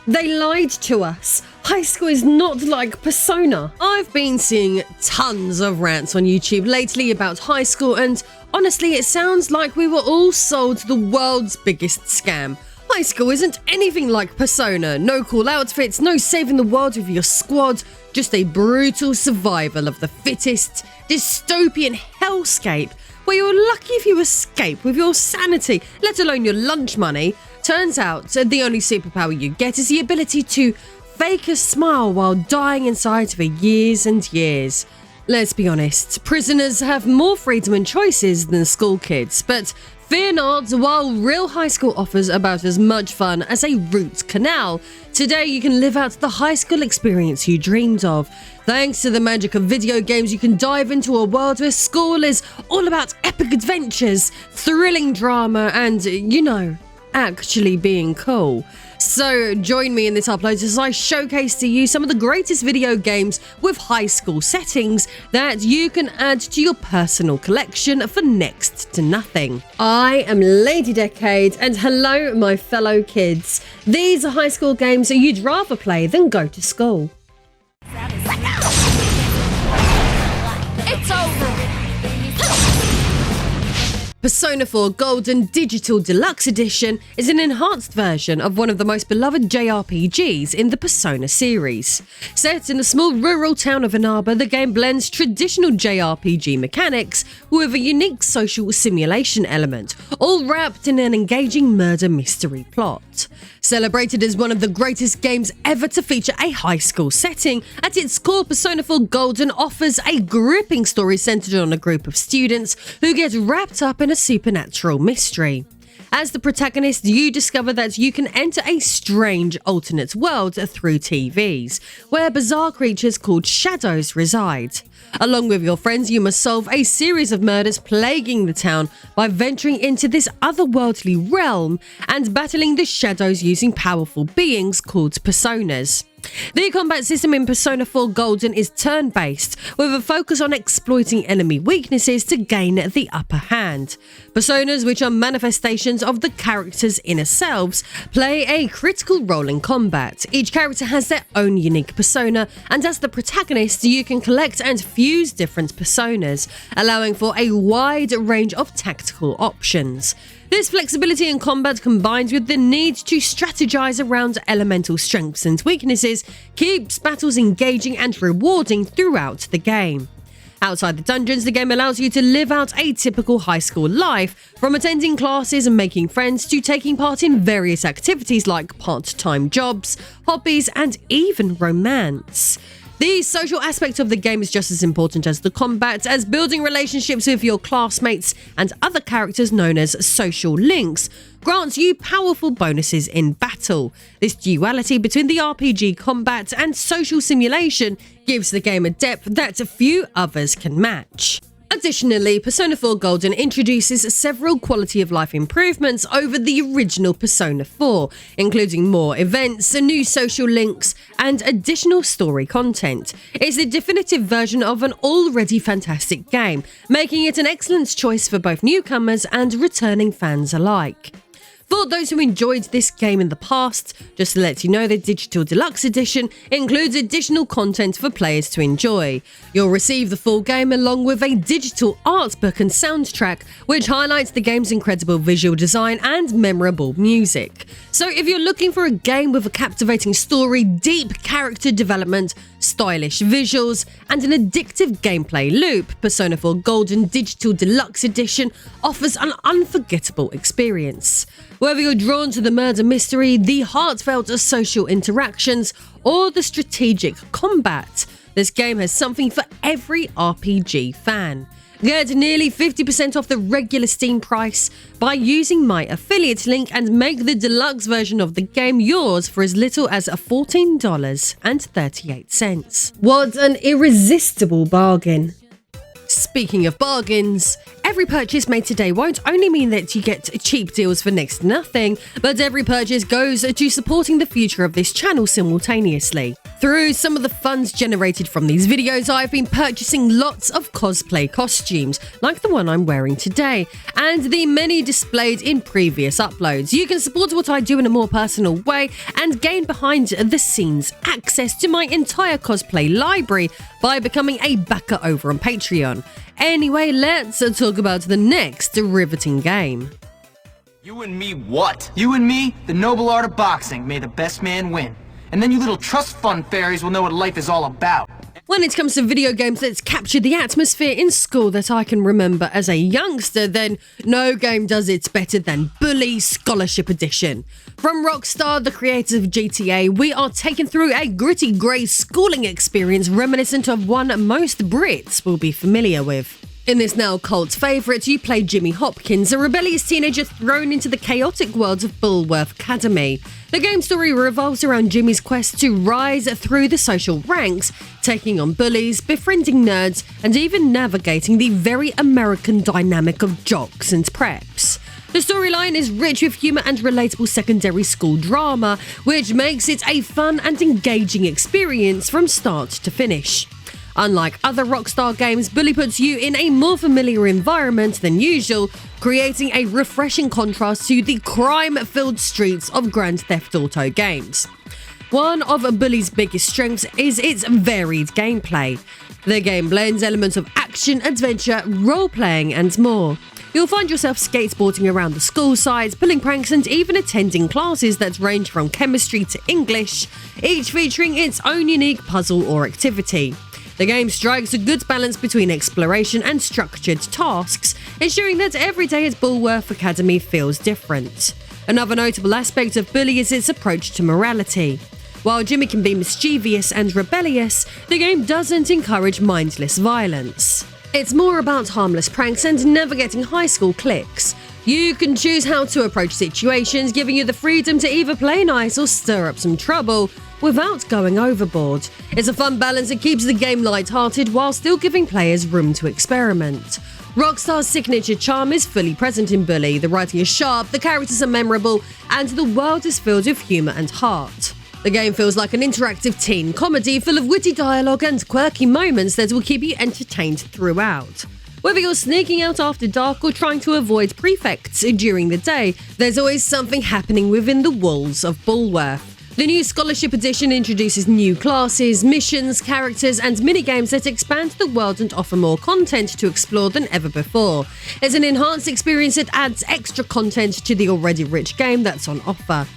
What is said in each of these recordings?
They lied to us. High school is not like Persona. I've been seeing tons of rants on YouTube lately about high school, and honestly, it sounds like we were all sold the world's biggest scam. High school isn't anything like Persona. No cool outfits, no saving the world with your squad, just a brutal survival of the fittest, dystopian hellscape where you're lucky if you escape with your sanity, let alone your lunch money. Turns out the only superpower you get is the ability to fake a smile while dying inside for years and years. Let's be honest, prisoners have more freedom and choices than school kids, but fear not, while real high school offers about as much fun as a root canal, today you can live out the high school experience you dreamed of. Thanks to the magic of video games, you can dive into a world where school is all about epic adventures, thrilling drama, and, actually being cool. So join me in this upload as I showcase to you some of the greatest video games with high school settings that you can add to your personal collection for next to nothing. I am Lady Decade, and hello my fellow kids. These are high school games that you'd rather play than go to school. It's over! Persona 4 Golden Digital Deluxe Edition is an enhanced version of one of the most beloved JRPGs in the Persona series. Set in the small rural town of Inaba, the game blends traditional JRPG mechanics with a unique social simulation element, all wrapped in an engaging murder mystery plot. Celebrated as one of the greatest games ever to feature a high school setting, at its core, Persona 4 Golden offers a gripping story centered on a group of students who get wrapped up in a supernatural mystery. As the protagonist, you discover that you can enter a strange alternate world through TVs, where bizarre creatures called shadows reside. Along with your friends, you must solve a series of murders plaguing the town by venturing into this otherworldly realm and battling the shadows using powerful beings called personas. The combat system in Persona 4 Golden is turn-based, with a focus on exploiting enemy weaknesses to gain the upper hand. Personas, which are manifestations of the character's inner selves, play a critical role in combat. Each character has their own unique persona, and as the protagonist, you can collect and fuse different personas, allowing for a wide range of tactical options. This flexibility in combat, combined with the need to strategize around elemental strengths and weaknesses, keeps battles engaging and rewarding throughout the game. Outside the dungeons, the game allows you to live out a typical high school life, from attending classes and making friends to taking part in various activities like part-time jobs, hobbies, and even romance. The social aspect of the game is just as important as the combat, as building relationships with your classmates and other characters known as social links grants you powerful bonuses in battle. This duality between the RPG combat and social simulation gives the game a depth that few others can match. Additionally, Persona 4 Golden introduces several quality of life improvements over the original Persona 4, including more events, new social links, and additional story content. It's the definitive version of an already fantastic game, making it an excellent choice for both newcomers and returning fans alike. For those who enjoyed this game in the past, just to let you know, the Digital Deluxe Edition includes additional content for players to enjoy. You'll receive the full game along with a digital art book and soundtrack, which highlights the game's incredible visual design and memorable music. So if you're looking for a game with a captivating story, deep character development, stylish visuals, and an addictive gameplay loop, Persona 4 Golden Digital Deluxe Edition offers an unforgettable experience. Whether you're drawn to the murder mystery, the heartfelt social interactions, or the strategic combat, this game has something for every RPG fan. Get nearly 50% off the regular Steam price by using my affiliate link and make the deluxe version of the game yours for as little as $14.38. What an irresistible bargain. Speaking of bargains, every purchase made today won't only mean that you get cheap deals for next to nothing, but every purchase goes to supporting the future of this channel simultaneously. Through some of the funds generated from these videos, I've been purchasing lots of cosplay costumes, like the one I'm wearing today, and the many displayed in previous uploads. You can support what I do in a more personal way and gain behind the scenes access to my entire cosplay library by becoming a backer over on Patreon. Anyway, let's talk about the next riveting game. You and me what? You and me, the noble art of boxing, may the best man win. And then you little trust fund fairies will know what life is all about. When it comes to video games that's captured the atmosphere in school that I can remember as a youngster, then no game does it better than Bully Scholarship Edition. From Rockstar, the creators of GTA, we are taken through a gritty grey schooling experience reminiscent of one most Brits will be familiar with. In this now cult favourite, you play Jimmy Hopkins, a rebellious teenager thrown into the chaotic world of Bulworth Academy. The game's story revolves around Jimmy's quest to rise through the social ranks, taking on bullies, befriending nerds, and even navigating the very American dynamic of jocks and preps. The storyline is rich with humour and relatable secondary school drama, which makes it a fun and engaging experience from start to finish. Unlike other Rockstar games, Bully puts you in a more familiar environment than usual, creating a refreshing contrast to the crime-filled streets of Grand Theft Auto games. One of Bully's biggest strengths is its varied gameplay. The game blends elements of action, adventure, role-playing, and more. You'll find yourself skateboarding around the school sites, pulling pranks, and even attending classes that range from chemistry to English, each featuring its own unique puzzle or activity. The game strikes a good balance between exploration and structured tasks, ensuring that every day at Bulworth Academy feels different. Another notable aspect of Bully is its approach to morality. While Jimmy can be mischievous and rebellious, the game doesn't encourage mindless violence. It's more about harmless pranks and never getting high school cliques. You can choose how to approach situations, giving you the freedom to either play nice or stir up some trouble without going overboard. It's a fun balance that keeps the game light-hearted while still giving players room to experiment. Rockstar's signature charm is fully present in Bully. The writing is sharp, the characters are memorable, and the world is filled with humour and heart. The game feels like an interactive teen comedy full of witty dialogue and quirky moments that will keep you entertained throughout. Whether you're sneaking out after dark or trying to avoid prefects during the day, there's always something happening within the walls of Bulworth. The new Scholarship Edition introduces new classes, missions, characters, and minigames that expand the world and offer more content to explore than ever before. It's an enhanced experience that adds extra content to the already rich game that's on offer.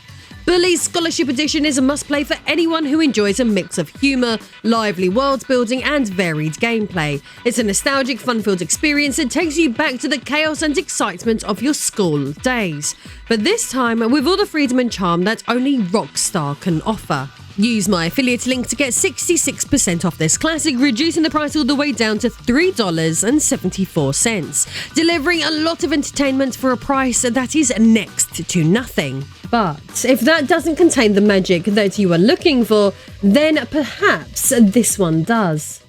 Bully Scholarship Edition is a must-play for anyone who enjoys a mix of humour, lively world-building, and varied gameplay. It's a nostalgic, fun-filled experience that takes you back to the chaos and excitement of your school days. But this time, with all the freedom and charm that only Rockstar can offer. Use my affiliate link to get 66% off this classic, reducing the price all the way down to $3.74, delivering a lot of entertainment for a price that is next to nothing. But if that doesn't contain the magic that you are looking for, then perhaps this one does.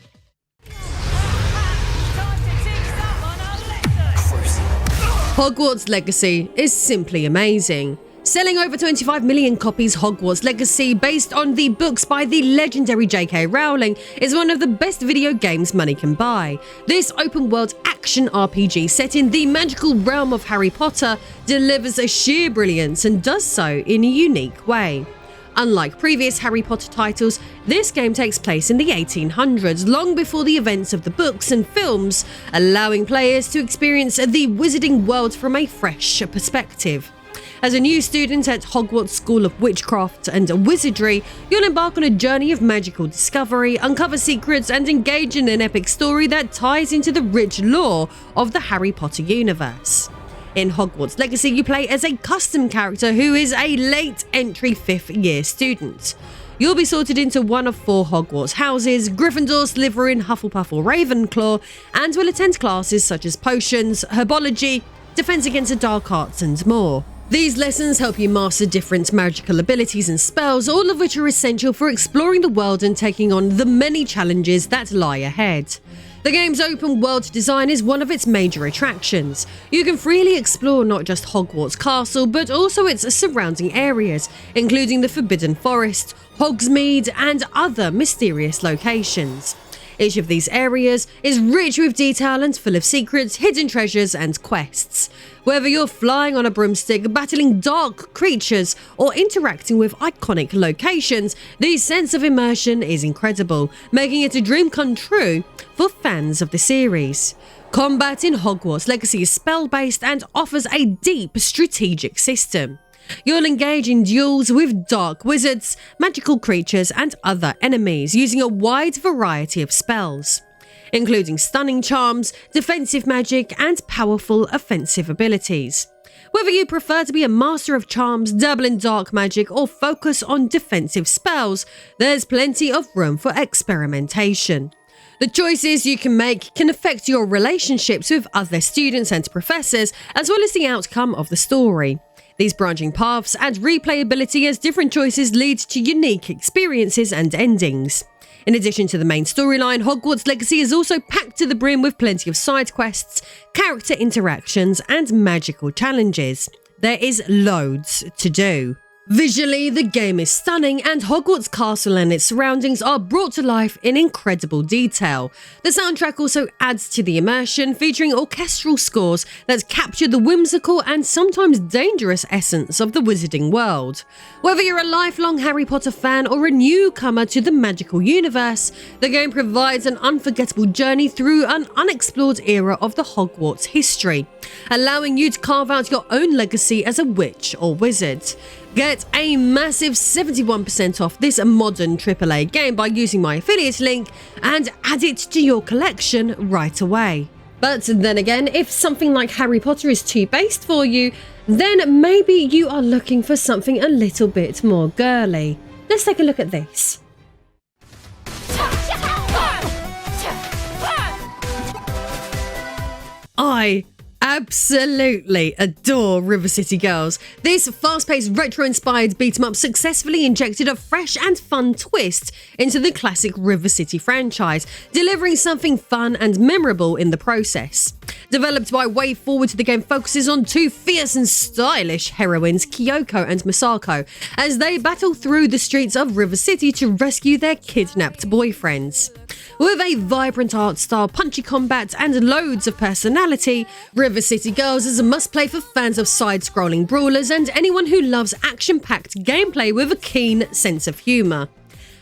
Hogwarts Legacy is simply amazing. Selling over 25 million copies, Hogwarts Legacy, based on the books by the legendary J.K. Rowling, is one of the best video games money can buy. This open-world action RPG set in the magical realm of Harry Potter delivers a sheer brilliance and does so in a unique way. Unlike previous Harry Potter titles, this game takes place in the 1800s, long before the events of the books and films, allowing players to experience the wizarding world from a fresh perspective. As a new student at Hogwarts School of Witchcraft and Wizardry, you'll embark on a journey of magical discovery, uncover secrets, and engage in an epic story that ties into the rich lore of the Harry Potter universe. In Hogwarts Legacy, you play as a custom character who is a late entry 5th year student. You'll be sorted into one of 4 Hogwarts houses: Gryffindor, Slytherin, Hufflepuff or Ravenclaw, and will attend classes such as potions, herbology, defense against the dark arts and more. These lessons help you master different magical abilities and spells, all of which are essential for exploring the world and taking on the many challenges that lie ahead. The game's open world design is one of its major attractions. You can freely explore not just Hogwarts Castle, but also its surrounding areas, including the Forbidden Forest, Hogsmeade, and other mysterious locations. Each of these areas is rich with detail and full of secrets, hidden treasures, and quests. Whether you're flying on a broomstick, battling dark creatures, or interacting with iconic locations, the sense of immersion is incredible, making it a dream come true for fans of the series. Combat in Hogwarts Legacy is spell-based and offers a deep strategic system. You'll engage in duels with dark wizards, magical creatures, and other enemies using a wide variety of spells, including stunning charms, defensive magic, and powerful offensive abilities. Whether you prefer to be a master of charms, dabble in dark magic, or focus on defensive spells, there's plenty of room for experimentation. The choices you can make can affect your relationships with other students and professors, as well as the outcome of the story. These branching paths add replayability as different choices lead to unique experiences and endings. In addition to the main storyline, Hogwarts Legacy is also packed to the brim with plenty of side quests, character interactions, and magical challenges. There is loads to do. Visually, the game is stunning, and Hogwarts Castle and its surroundings are brought to life in incredible detail. The soundtrack also adds to the immersion, featuring orchestral scores that capture the whimsical and sometimes dangerous essence of the wizarding world. Whether you're a lifelong Harry Potter fan or a newcomer to the magical universe, the game provides an unforgettable journey through an unexplored era of the Hogwarts history, allowing you to carve out your own legacy as a witch or wizard. Get a massive 71% off this modern AAA game by using my affiliate link and add it to your collection right away. But then again, if something like Harry Potter is too based for you, then maybe you are looking for something a little bit more girly. Let's take a look at this. I absolutely adore River City Girls. This fast-paced, retro-inspired beat-em-up successfully injected a fresh and fun twist into the classic River City franchise, delivering something fun and memorable in the process. Developed by Way Forward, the game focuses on two fierce and stylish heroines, Kyoko and Misako, as they battle through the streets of River City to rescue their kidnapped boyfriends. With a vibrant art style, punchy combat, and loads of personality, River City Girls is a must-play for fans of side-scrolling brawlers and anyone who loves action-packed gameplay with a keen sense of humour.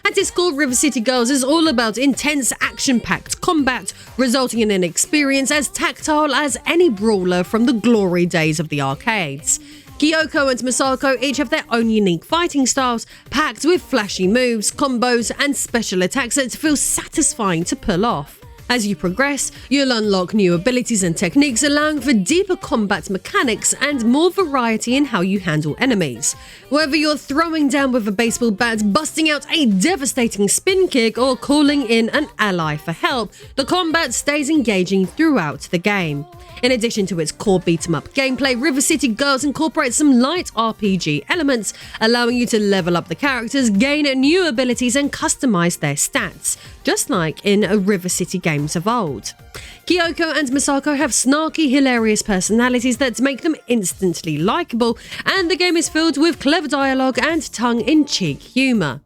At its core, River City Girls is all about intense, action-packed combat, resulting in an experience as tactile as any brawler from the glory days of the arcades. Kyoko and Misako each have their own unique fighting styles, packed with flashy moves, combos, and special attacks that feel satisfying to pull off. As you progress, you'll unlock new abilities and techniques, allowing for deeper combat mechanics and more variety in how you handle enemies. Whether you're throwing down with a baseball bat, busting out a devastating spin kick, or calling in an ally for help, the combat stays engaging throughout the game. In addition to its core beat-em-up gameplay, River City Girls incorporates some light RPG elements, allowing you to level up the characters, gain new abilities, and customize their stats, just like in River City games of old. Kyoko and Misako have snarky, hilarious personalities that make them instantly likable, and the game is filled with clever dialogue and tongue-in-cheek humour.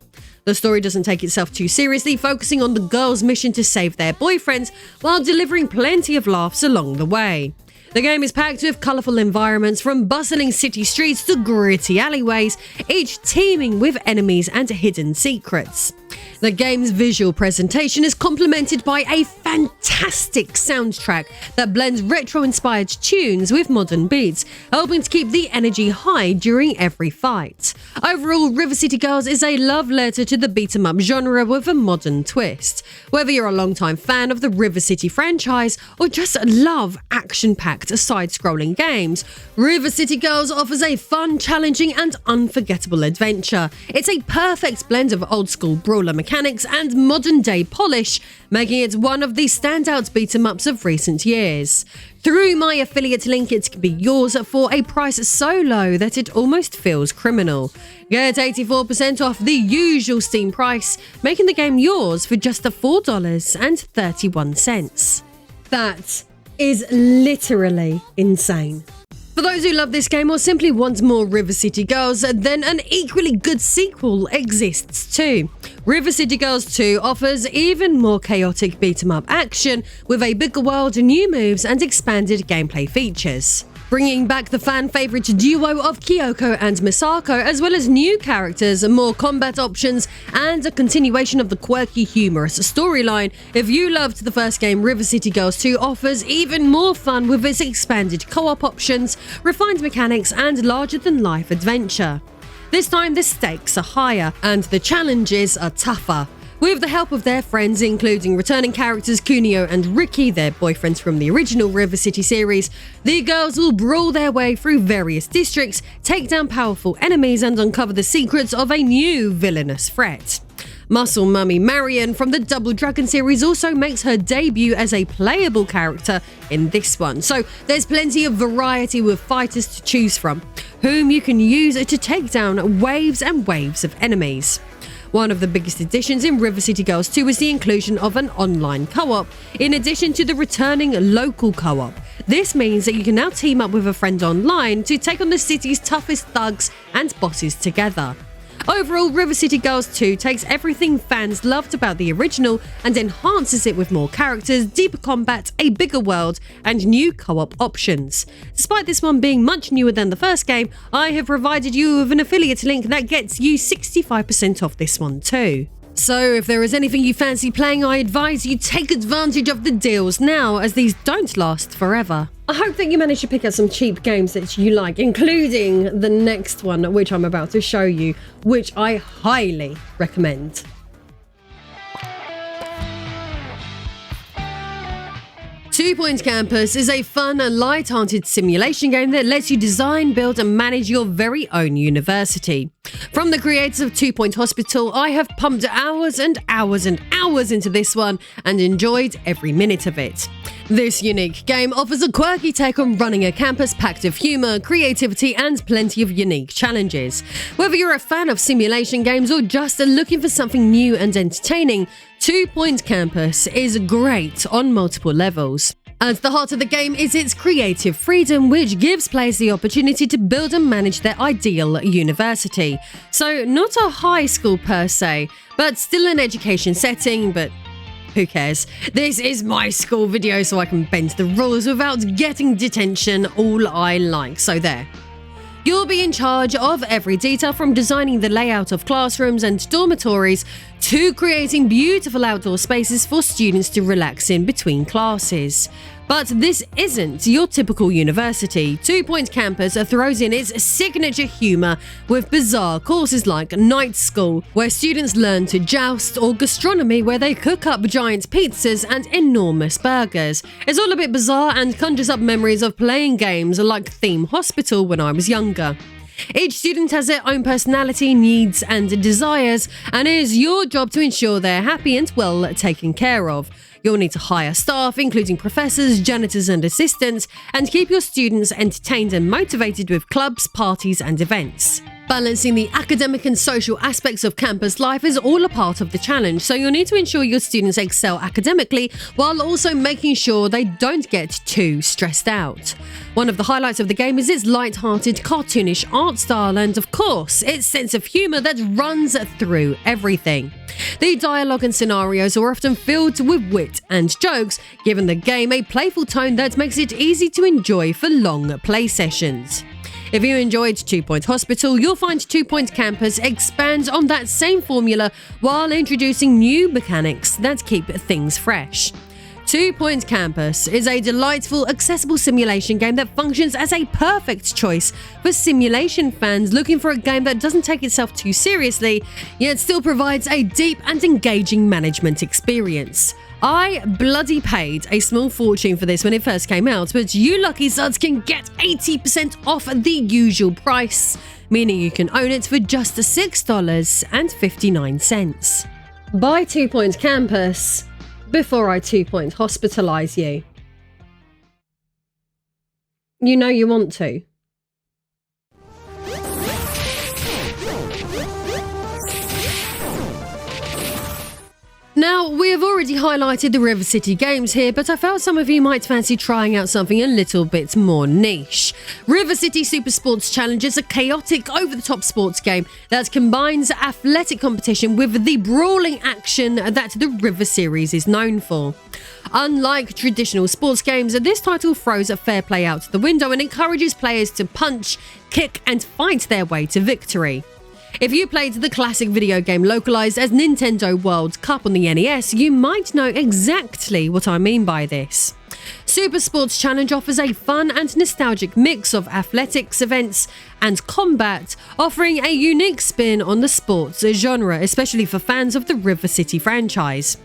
The story doesn't take itself too seriously, focusing on the girls' mission to save their boyfriends while delivering plenty of laughs along the way. The game is packed with colourful environments, from bustling city streets to gritty alleyways, each teeming with enemies and hidden secrets. The game's visual presentation is complemented by a fantastic soundtrack that blends retro-inspired tunes with modern beats, helping to keep the energy high during every fight. Overall, River City Girls is a love letter to the beat-em-up genre with a modern twist. Whether you're a long-time fan of the River City franchise or just love action-packed action-packed side-scrolling games, River City Girls offers a fun, challenging and unforgettable adventure. It's a perfect blend of old-school brawler mechanics and modern-day polish, making it one of the standout beat-em-ups of recent years. Through my affiliate link, it can be yours for a price so low that it almost feels criminal. Get 84% off the usual Steam price, making the game yours for just $4.31. That is literally insane. For those who love this game or simply want more River City Girls, then an equally good sequel exists too. River City Girls 2 offers even more chaotic beat-em-up action with a bigger world, new moves and expanded gameplay features. Bringing back the fan-favourite duo of Kyoko and Misako, as well as new characters, more combat options, and a continuation of the quirky, humorous storyline. If you loved the first game, River City Girls 2 offers even more fun with its expanded co-op options, refined mechanics, and larger-than-life adventure. This time, the stakes are higher, and the challenges are tougher. With the help of their friends, including returning characters Kunio and Ricky, their boyfriends from the original River City series, the girls will brawl their way through various districts, take down powerful enemies, and uncover the secrets of a new villainous threat. Muscle Mummy Marion from the Double Dragon series also makes her debut as a playable character in this one, so there's plenty of variety with fighters to choose from, whom you can use to take down waves and waves of enemies. One of the biggest additions in River City Girls 2 is the inclusion of an online co-op, in addition to the returning local co-op. This means that you can now team up with a friend online to take on the city's toughest thugs and bosses together. Overall, River City Girls 2 takes everything fans loved about the original and enhances it with more characters, deeper combat, a bigger world, and new co-op options. Despite this one being much newer than the first game, I have provided you with an affiliate link that gets you 65% off this one too. So if there is anything you fancy playing, I advise you take advantage of the deals now, as these don't last forever. I hope that you managed to pick up some cheap games that you like, including the next one, which I'm about to show you, which I highly recommend. Twoo Campus is a fun and light-hearted simulation game that lets you design, build and manage your very own university. From the creators of 2 Hospital, I have pumped hours and hours and hours into this one and enjoyed every minute of it. This unique game offers a quirky take on running a campus packed of humour, creativity and plenty of unique challenges. Whether you're a fan of simulation games or just looking for something new and entertaining, 2 Campus is great on multiple levels. At the heart of the game is its creative freedom, which gives players the opportunity to build and manage their ideal university. So not a high school per se, but still an education setting, but who cares? This is my school video, so I can bend the rules without getting detention all I like, so there. You'll be in charge of every detail, from designing the layout of classrooms and dormitories to creating beautiful outdoor spaces for students to relax in between classes. But this isn't your typical university. 2 Campus throws in its signature humour with bizarre courses like night school, where students learn to joust, or gastronomy, where they cook up giant pizzas and enormous burgers. It's all a bit bizarre and conjures up memories of playing games like Theme Hospital when I was younger. Each student has their own personality, needs and desires, and it is your job to ensure they're happy and well taken care of. You'll need to hire staff, including professors, janitors and assistants, and keep your students entertained and motivated with clubs, parties and events. Balancing the academic and social aspects of campus life is all a part of the challenge, so you'll need to ensure your students excel academically while also making sure they don't get too stressed out. One of the highlights of the game is its light-hearted, cartoonish art style and, of course, its sense of humour that runs through everything. The dialogue and scenarios are often filled with wit and jokes, giving the game a playful tone that makes it easy to enjoy for long play sessions. If you enjoyed 2 Hospital, you'll find 2 Campus expands on that same formula while introducing new mechanics that keep things fresh. 2 Campus is a delightful, accessible simulation game that functions as a perfect choice for simulation fans looking for a game that doesn't take itself too seriously, yet still provides a deep and engaging management experience. I bloody paid a small fortune for this when it first came out, but you lucky suds can get 80% off the usual price, meaning you can own it for just $6.59. Buy 2 Point Campus before I 2 Point hospitalise you. You know you want to. Now, we have already highlighted the River City games here, but I felt some of you might fancy trying out something a little bit more niche. River City Super Sports Challenge is a chaotic, over-the-top sports game that combines athletic competition with the brawling action that the River series is known for. Unlike traditional sports games, this title throws a fair play out the window and encourages players to punch, kick, and fight their way to victory. If you played the classic video game localized as Nintendo World Cup on the NES, you might know exactly what I mean by this. Super Sports Challenge offers a fun and nostalgic mix of athletics, events, and combat, offering a unique spin on the sports genre, especially for fans of the River City franchise.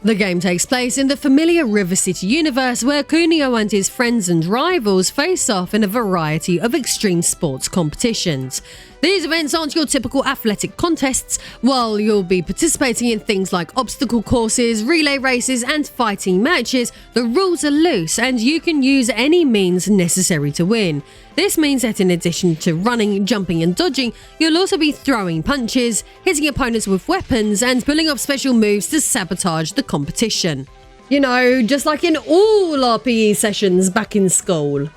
The game takes place in the familiar River City universe, where Kunio and his friends and rivals face off in a variety of extreme sports competitions. These events aren't your typical athletic contests. While you'll be participating in things like obstacle courses, relay races, and fighting matches, the rules are loose and you can use any means necessary to win. This means that in addition to running, jumping, and dodging, you'll also be throwing punches, hitting opponents with weapons, and pulling off special moves to sabotage the competition. You know, just like in all RPE sessions back in school.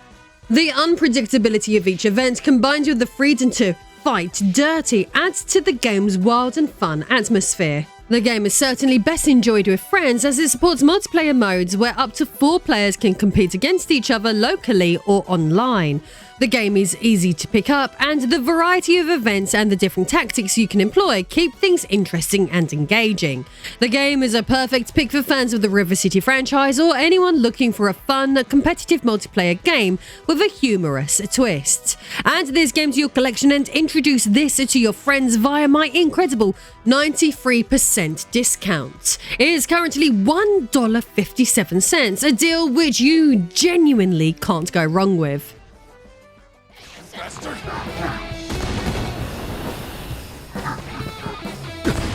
The unpredictability of each event, combined with the freedom to fight dirty, adds to the game's wild and fun atmosphere. The game is certainly best enjoyed with friends, as it supports multiplayer modes where up to 4 players can compete against each other locally or online. The game is easy to pick up, and the variety of events and the different tactics you can employ keep things interesting and engaging. The game is a perfect pick for fans of the River City franchise or anyone looking for a fun, competitive multiplayer game with a humorous twist. Add this game to your collection and introduce this to your friends via my incredible 93% discount. It is currently $1.57, a deal which you genuinely can't go wrong with.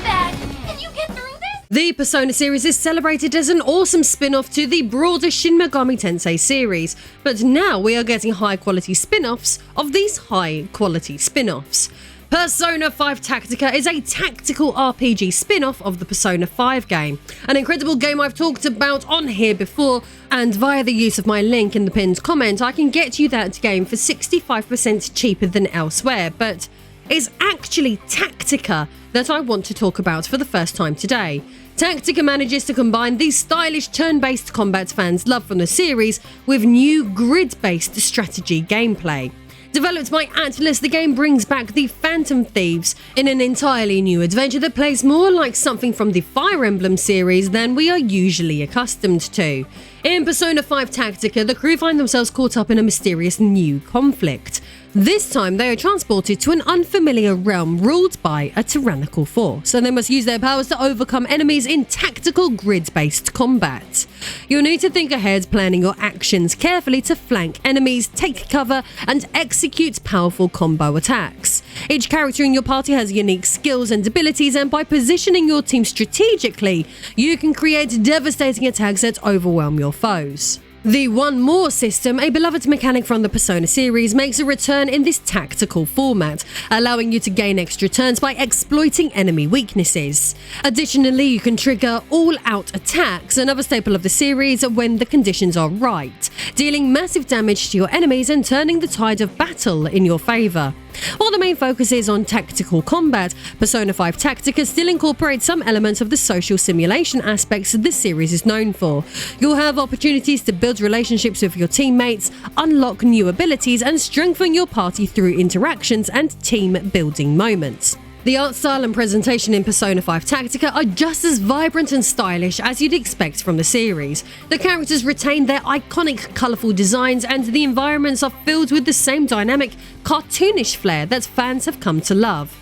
Dad, can you get through this? The Persona series is celebrated as an awesome spin-off to the broader Shin Megami Tensei series, but now we are getting high-quality spin-offs of these high-quality spin-offs. Persona 5 Tactica is a tactical RPG spin-off of the Persona 5 game, an incredible game I've talked about on here before, and via the use of my link in the pinned comment I can get you that game for 65% cheaper than elsewhere, but it's actually Tactica that I want to talk about for the first time today. Tactica manages to combine the stylish turn-based combat fans love from the series with new grid-based strategy gameplay. Developed by Atlas, the game brings back the Phantom Thieves in an entirely new adventure that plays more like something from the Fire Emblem series than we are usually accustomed to. In Persona 5 Tactica, the crew find themselves caught up in a mysterious new conflict. This time, they are transported to an unfamiliar realm ruled by a tyrannical force, and they must use their powers to overcome enemies in tactical grid-based combat. You'll need to think ahead, planning your actions carefully to flank enemies, take cover, and execute powerful combo attacks. Each character in your party has unique skills and abilities, and by positioning your team strategically, you can create devastating attacks that overwhelm your foes. The One More system, a beloved mechanic from the Persona series, makes a return in this tactical format, allowing you to gain extra turns by exploiting enemy weaknesses. Additionally, you can trigger all-out attacks, another staple of the series, when the conditions are right, dealing massive damage to your enemies and turning the tide of battle in your favour. While the main focus is on tactical combat, Persona 5 Tactica still incorporates some elements of the social simulation aspects this series is known for. You'll have opportunities to build relationships with your teammates, unlock new abilities, and strengthen your party through interactions and team-building moments. The art style and presentation in Persona 5 Tactica are just as vibrant and stylish as you'd expect from the series. The characters retain their iconic, colourful designs, and the environments are filled with the same dynamic, cartoonish flair that fans have come to love.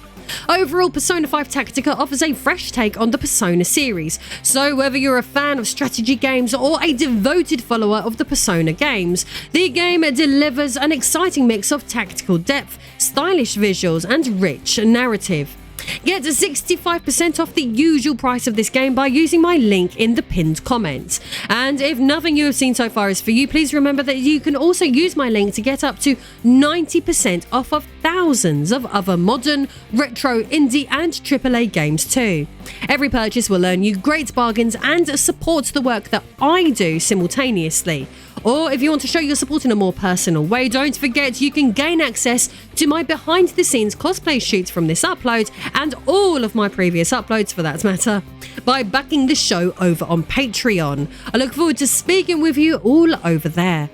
Overall, Persona 5 Tactica offers a fresh take on the Persona series, so whether you're a fan of strategy games or a devoted follower of the Persona games, the game delivers an exciting mix of tactical depth, stylish visuals, and rich narrative. Get 65% off the usual price of this game by using my link in the pinned comment. And if nothing you have seen so far is for you, please remember that you can also use my link to get up to 90% off of thousands of other modern, retro, indie and AAA games too. Every purchase will earn you great bargains and supports the work that I do simultaneously. Or if you want to show your support in a more personal way, don't forget you can gain access to my behind the scenes cosplay shoots from this upload and all of my previous uploads for that matter by backing the show over on Patreon. I look forward to speaking with you all over there.